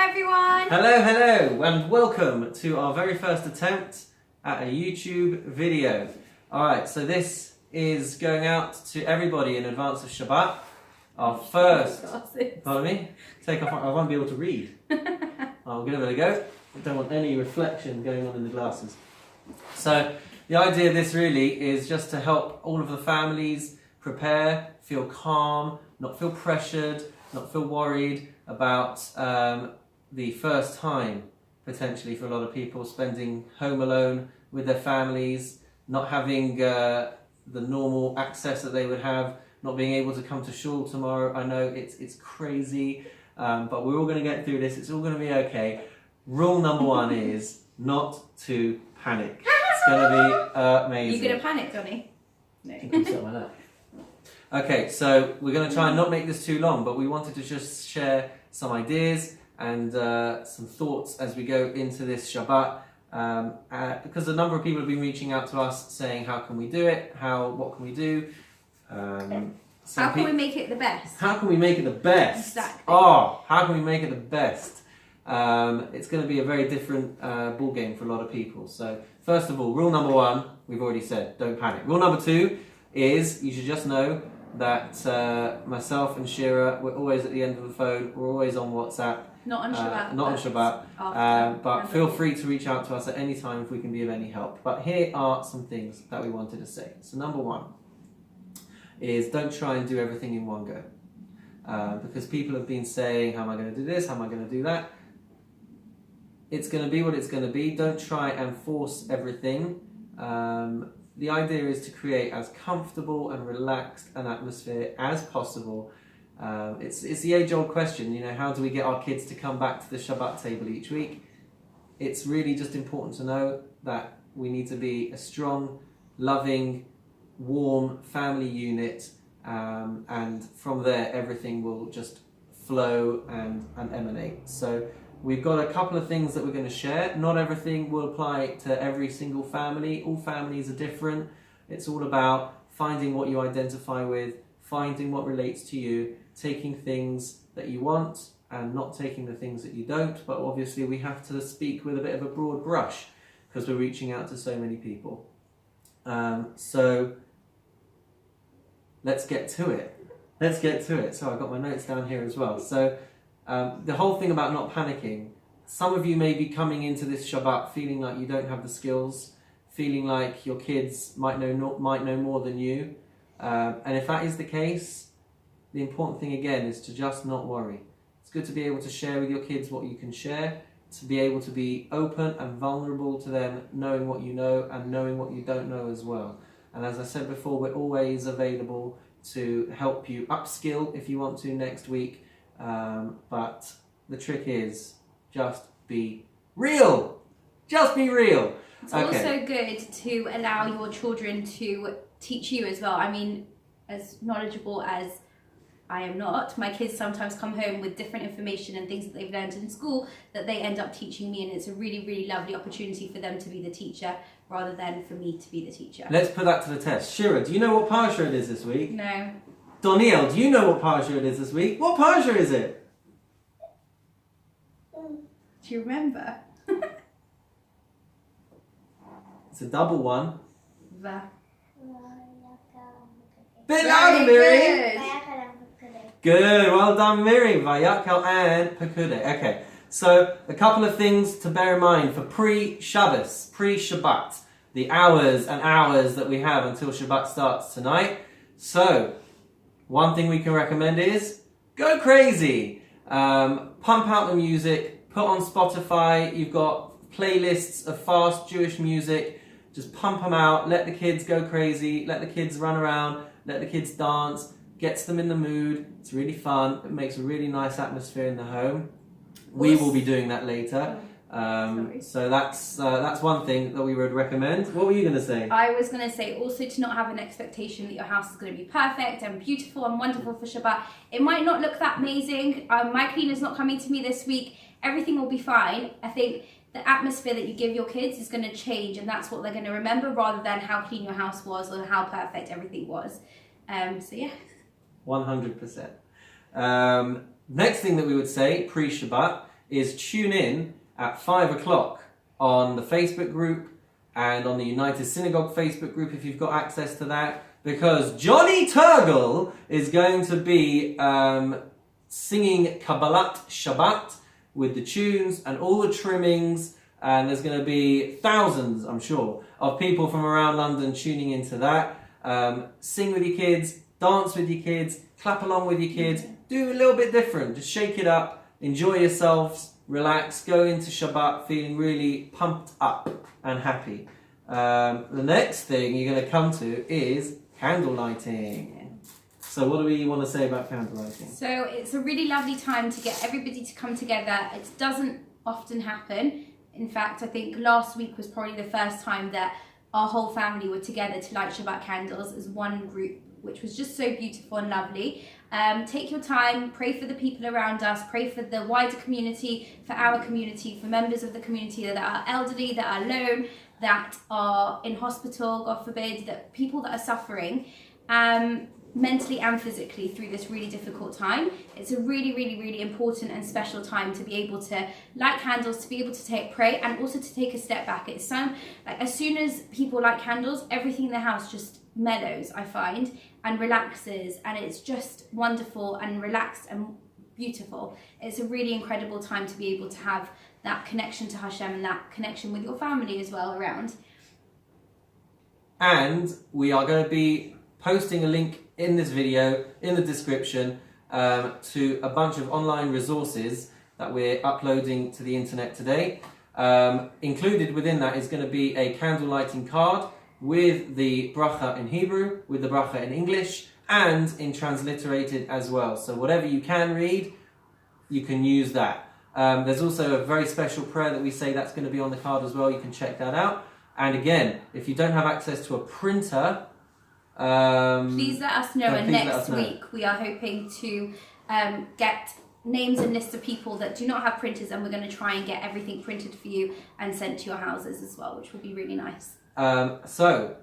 everyone! Hello, and welcome to our very first attempt at a YouTube video. Alright, so this is going out to everybody in advance of Shabbat. Our first... Pardon me? Take off, I won't be able to read. I'll give it a go. I don't want any reflection going on in the glasses. So, the idea of this really is just to help all of the families prepare, feel calm, not feel pressured, not feel worried about the first time, potentially for a lot of people, spending home alone with their families, not having the normal access that they would have, not being able to come to shul tomorrow. I know it's crazy, but we're all going to get through this. It's all going to be okay. Rule number one is not to panic. It's going to be amazing. You going to panic, Johnny? No. You can sit like that. Okay, so we're going to try and not make this too long, but we wanted to just share some ideas and some thoughts as we go into this Shabbat, because a number of people have been reaching out to us saying, how can we do it? What can we do? How can we make it the best? How can we make it the best? Exactly. Oh, how can we make it the best? It's going to be a very different ball game for a lot of people. So first of all, rule number one, we've already said, don't panic. Rule number two is, you should just know that myself and Shira, we're always at the end of the phone, we're always on WhatsApp. Not on Shabbat. Not on Shabbat, but feel free to reach out to us at any time if we can be of any help. But here are some things that we wanted to say. So number one is, don't try and do everything in one go. Because people have been saying, how am I going to do this, how am I going to do that? It's going to be what it's going to be. Don't try and force everything. The idea is to create as comfortable and relaxed an atmosphere as possible. It's the age-old question, how do we get our kids to come back to the Shabbat table each week? It's really just important to know that we need to be a strong, loving, warm family unit, and from there everything will just flow and emanate. So we've got a couple of things that we're going to share. Not everything will apply to every single family. All families are different. It's all about finding what you identify with, finding what relates to you, taking things that you want and not taking the things that you don't. But obviously we have to speak with a bit of a broad brush because we're reaching out to so many people. So let's get to it. So I've got my notes down here as well. So the whole thing about not panicking, some of you may be coming into this Shabbat feeling like you don't have the skills, feeling like your kids might know more than you. And if that is the case, the important thing again is to just not worry. It's good to be able to share with your kids what you can share, to be able to be open and vulnerable to them, knowing what you know and knowing what you don't know as well. And as I said before, we're always available to help you upskill if you want to next week. But the trick is, just be real. Just be real. It's also good to allow your children to teach you as well. I mean, as knowledgeable as I am not, my kids sometimes come home with different information and things that they've learned in school that they end up teaching me, and it's a really, really lovely opportunity for them to be the teacher rather than for me to be the teacher. Let's put that to the test. Shira, do you know what parsha it is this week? No. Doniel, do you know what parsha it is this week? What parsha is it? Do you remember? It's a double one. Very good. Good, well done, Miri. Vayakel and Pekudei. Okay, so a couple of things to bear in mind for pre-Shabbos, pre-Shabbat, the hours and hours that we have until Shabbat starts tonight. So, one thing we can recommend is go crazy. Pump out the music, put on Spotify. You've got playlists of fast Jewish music. Just pump them out, let the kids go crazy, let the kids run around, let the kids dance, gets them in the mood. It's really fun. It makes a really nice atmosphere in the home. We will be doing that later. So that's one thing that we would recommend. What were you going to say? I was going to say also to not have an expectation that your house is going to be perfect and beautiful and wonderful for Shabbat. It might not look that amazing. My cleaner's not coming to me this week. Everything will be fine. I think the atmosphere that you give your kids is going to change, and that's what they're going to remember rather than how clean your house was or how perfect everything was. So yeah. 100%. Next thing that we would say pre-Shabbat is tune in at 5 o'clock on the Facebook group and on the United Synagogue Facebook group if you've got access to that, because Johnny Turgle is going to be singing Kabbalat Shabbat with the tunes and all the trimmings, and there's going to be thousands, I'm sure, of people from around London tuning into that. Sing with your kids, dance with your kids, clap along with your kids, do a little bit different, just shake it up, enjoy yourselves, relax, go into Shabbat feeling really pumped up and happy. The next thing you're going to come to is candle lighting. So what do we want to say about candle lighting? So it's a really lovely time to get everybody to come together. It doesn't often happen. In fact, I think last week was probably the first time that our whole family were together to light Shabbat candles as one group, which was just so beautiful and lovely. Take your time, pray for the people around us, pray for the wider community, for our community, for members of the community that are elderly, that are alone, that are in hospital, God forbid, that people that are suffering mentally and physically through this really difficult time. It's a really, really, really important and special time to be able to light candles, to be able to pray, and also to take a step back. It's like as soon as people light candles, everything in the house just mellows, I find, and relaxes, and it's just wonderful and relaxed and beautiful. It's a really incredible time to be able to have that connection to Hashem and that connection with your family as well around. And we are going to be posting a link in this video, in the description, to a bunch of online resources that we're uploading to the internet today. Included within that is going to be a candle lighting card with the bracha in Hebrew, with the bracha in English, and in transliterated as well. So whatever you can read, you can use that. There's also a very special prayer that we say that's going to be on the card as well. You can check that out. And again, if you don't have access to a printer, please let us know, and next week we are hoping to get names and lists of people that do not have printers, and we're going to try and get everything printed for you and sent to your houses as well, which would be really nice. So,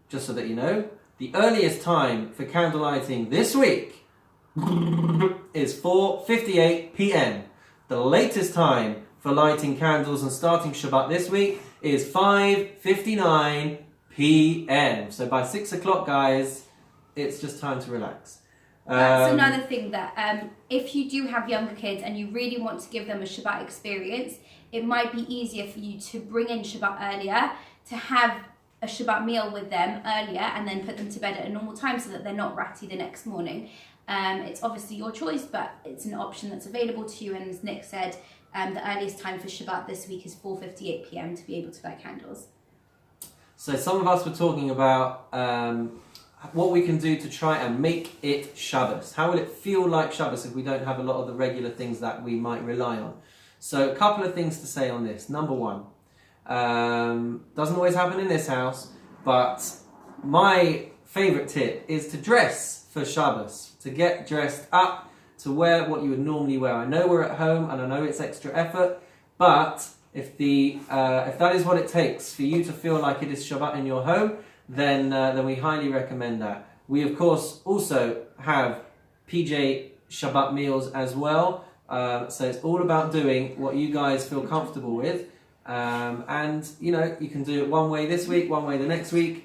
just so that you know, the earliest time for candle lighting this week is 4:58 p.m. The latest time for lighting candles and starting Shabbat this week is 5:59 p.m. So by 6 o'clock, guys, it's just time to relax. That's another thing that if you do have younger kids and you really want to give them a Shabbat experience, it might be easier for you to bring in Shabbat earlier, to have a Shabbat meal with them earlier, and then put them to bed at a normal time so that they're not ratty the next morning. It's obviously your choice, but it's an option that's available to you. And as Nick said, the earliest time for Shabbat this week is 4:58 p.m. to be able to light candles. So some of us were talking about what we can do to try and make it Shabbos. How will it feel like Shabbos if we don't have a lot of the regular things that we might rely on? So a couple of things to say on this. Number one, doesn't always happen in this house, but my favourite tip is to dress for Shabbos, to get dressed up, to wear what you would normally wear. I know we're at home and I know it's extra effort, but if that is what it takes for you to feel like it is Shabbat in your home, then we highly recommend that. We of course also have PJ Shabbat meals as well, so it's all about doing what you guys feel comfortable with, and you can do it one way this week, one way the next week.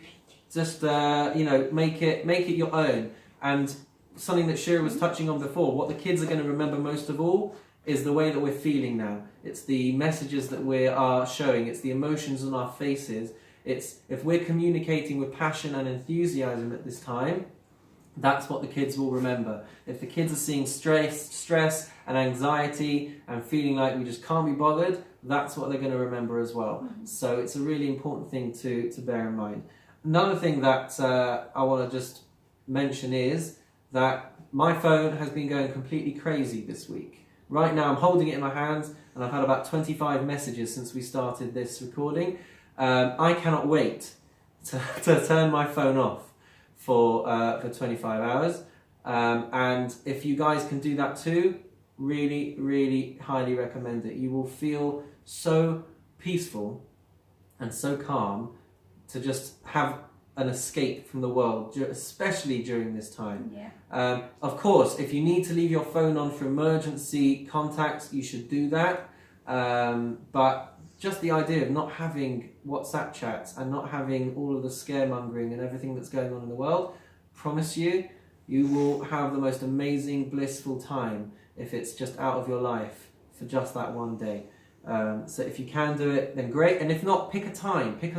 Just make it your own. And something that Shira was touching on before, what the kids are going to remember most of all is the way that we're feeling now. It's the messages that we are showing. It's the emotions on our faces. It's if we're communicating with passion and enthusiasm at this time, that's what the kids will remember. If the kids are seeing stress and anxiety and feeling like we just can't be bothered, that's what they're going to remember as well. Mm-hmm. So it's a really important thing to bear in mind. Another thing that I want to just mention is that my phone has been going completely crazy this week. Right now I'm holding it in my hands and I've had about 25 messages since we started this recording. I cannot wait to turn my phone off for 25 hours. And if you guys can do that too, really, really highly recommend it. You will feel so peaceful and so calm to just have an escape from the world, especially during this time. Yeah. Of course, if you need to leave your phone on for emergency contacts, you should do that. But just the idea of not having WhatsApp chats and not having all of the scaremongering and everything that's going on in the world, promise you will have the most amazing, blissful time if it's just out of your life for just that one day. So if you can do it, then great. And if not, pick a time. Pick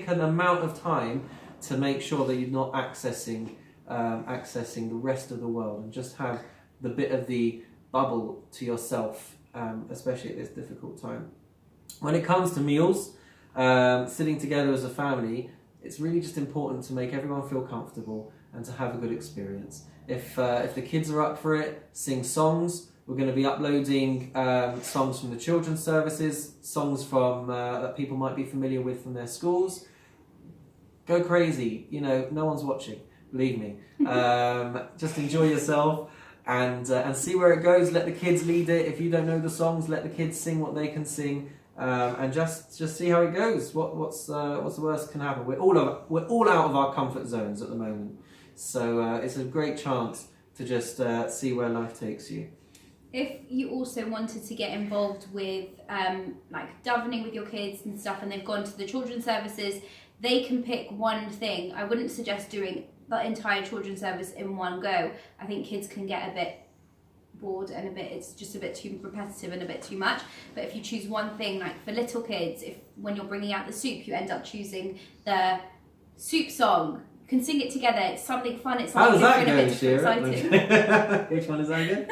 an amount of time to make sure that you're not accessing the rest of the world, and just have the bit of the bubble to yourself, especially at this difficult time. When it comes to meals, sitting together as a family, it's really just important to make everyone feel comfortable and to have a good experience. If the kids are up for it, sing songs. We're going to be uploading songs from the children's services, songs from that people might be familiar with from their schools. Go crazy, no one's watching, believe me. Just enjoy yourself and see where it goes. Let the kids lead it. If you don't know the songs, let the kids sing what they can sing, and just see how it goes. What's the worst can happen? We're all out of our comfort zones at the moment, so it's a great chance to just see where life takes you. If you also wanted to get involved with like davening with your kids and stuff, and they've gone to the children's services, they can pick one thing. I wouldn't suggest doing the entire children's service in one go. I think kids can get a bit bored and it's just a bit too repetitive and a bit too much. But if you choose one thing, like for little kids, if when you're bringing out the soup, you end up choosing the soup song. You can sing it together. It's something fun. It's something different, a bit exciting. Which one is that again?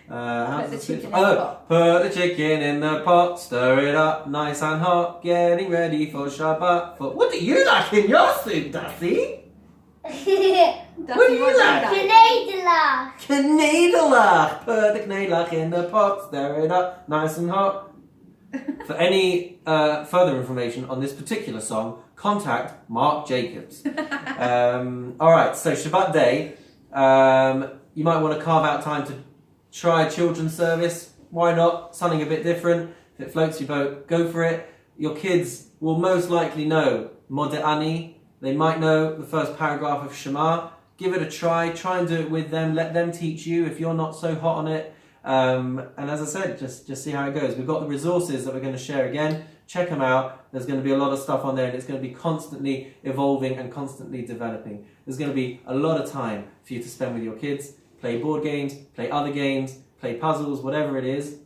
Put the chicken in the pot. Put the chicken in the pot, stir it up nice and hot, getting ready for Shabbat. What do you like in your soup, Daffy? What do you like? Knedlach. Knedlach. Put the knedlach in the pot, stir it up nice and hot. For any further information on this particular song, contact Mark Jacobs. Alright, so Shabbat day, you might want to carve out time to try a children's service. Why not? Something a bit different. If it floats your boat, go for it. Your kids will most likely know Modeh. They might know the first paragraph of Shema. Give it a try. Try and do it with them. Let them teach you if you're not so hot on it. And as I said, just see how it goes. We've got the resources that we're going to share again. Check them out. There's going to be a lot of stuff on there, and it's going to be constantly evolving and constantly developing. There's going to be a lot of time for you to spend with your kids. Play board games, play other games, play puzzles, whatever it is.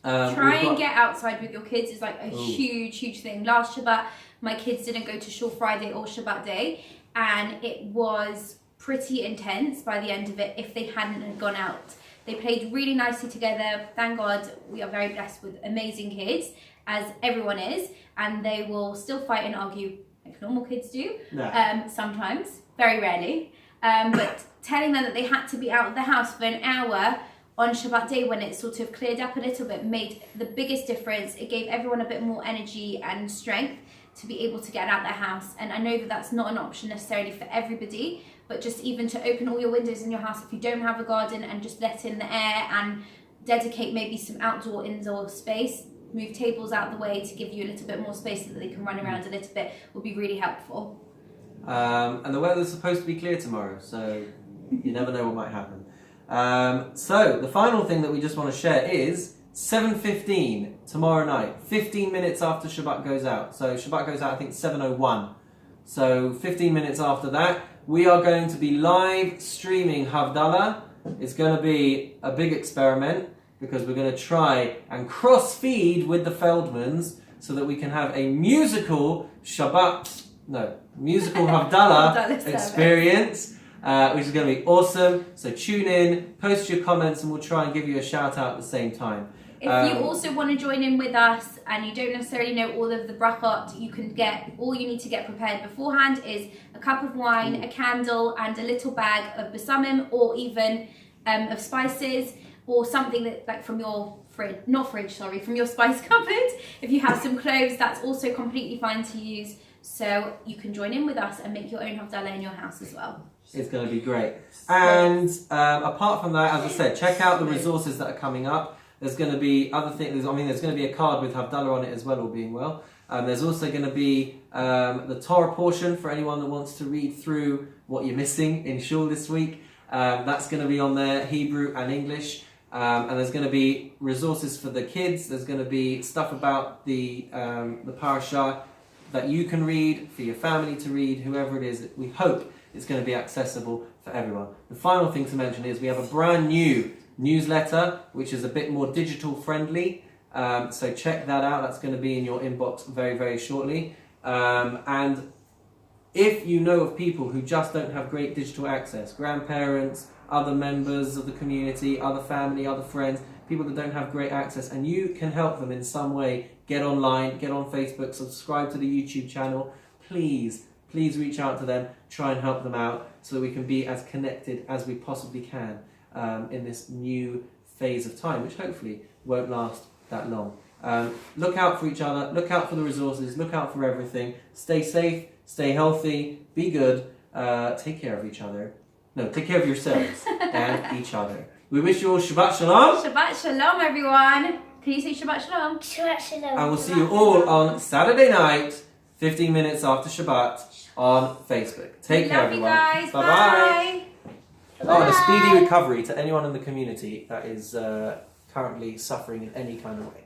Try and get outside with your kids is like a huge thing. Last Shabbat, my kids didn't go to Shul Friday or Shabbat day, and it was pretty intense by the end of it if they hadn't gone out. They played really nicely together. Thank God we are very blessed with amazing kids, as everyone is, and they will still fight and argue like normal kids do. No. Sometimes, very rarely. But telling them that they had to be out of the house for an hour on Shabbat day when it sort of cleared up a little bit made the biggest difference. It gave everyone a bit more energy and strength to be able to get out their house. And I know that that's not an option necessarily for everybody, but just even to open all your windows in your house if you don't have a garden and just let in the air and dedicate maybe some outdoor indoor space, move tables out of the way to give you a little bit more space so that they can run around a little bit, would be really helpful. And the weather's supposed to be clear tomorrow, so you never know what might happen. So the final thing that we just want to share is 7:15 tomorrow night, 15 minutes after Shabbat goes out. So Shabbat goes out, I think, 7:01. So 15 minutes after that, we are going to be live streaming Havdalah. It's going to be a big experiment because we're going to try and cross-feed with the Feldmans so that we can have a musical Havdalah experience, which is going to be awesome. So tune in, post your comments, and we'll try and give you a shout out at the same time. If you also want to join in with us and you don't necessarily know all of the brachot, all you need to get prepared beforehand is a cup of wine, a candle, and a little bag of besamim, or even of spices, or something that like from your from your spice cupboard. If you have some cloves, that's also completely fine to use. So you can join in with us and make your own Havdalah in your house as well. It's going to be great. And apart from that, as I said, check out the resources that are coming up. There's going to be other things. I mean, there's going to be a card with Havdalah on it as well, all being well. There's also going to be the Torah portion for anyone that wants to read through what you're missing in shul this week. That's going to be on there, Hebrew and English. And there's going to be resources for the kids. There's going to be stuff about the parasha that you can read, for your family to read, whoever it is. We hope it's going to be accessible for everyone. The final thing to mention is we have a brand new newsletter, which is a bit more digital friendly. So check that out. That's going to be in your inbox very, very shortly. And if you know of people who just don't have great digital access, grandparents, other members of the community, other family, other friends, people that don't have great access, and you can help them in some way, get online, get on Facebook, subscribe to the YouTube channel, please reach out to them, try and help them out so that we can be as connected as we possibly can in this new phase of time, which hopefully won't last that long. Look out for each other, look out for the resources, look out for everything. Stay safe, stay healthy, be good, take care of each other. No, take care of yourselves and each other. We wish you all Shabbat Shalom. Shabbat Shalom, everyone. Can you say Shabbat Shalom? Shabbat Shalom. And we'll see you all on Saturday night, 15 minutes after Shabbat, on Facebook. Take care, everyone. Love you guys. Bye-bye. Bye. Oh, and a speedy recovery to anyone in the community that is currently suffering in any kind of way.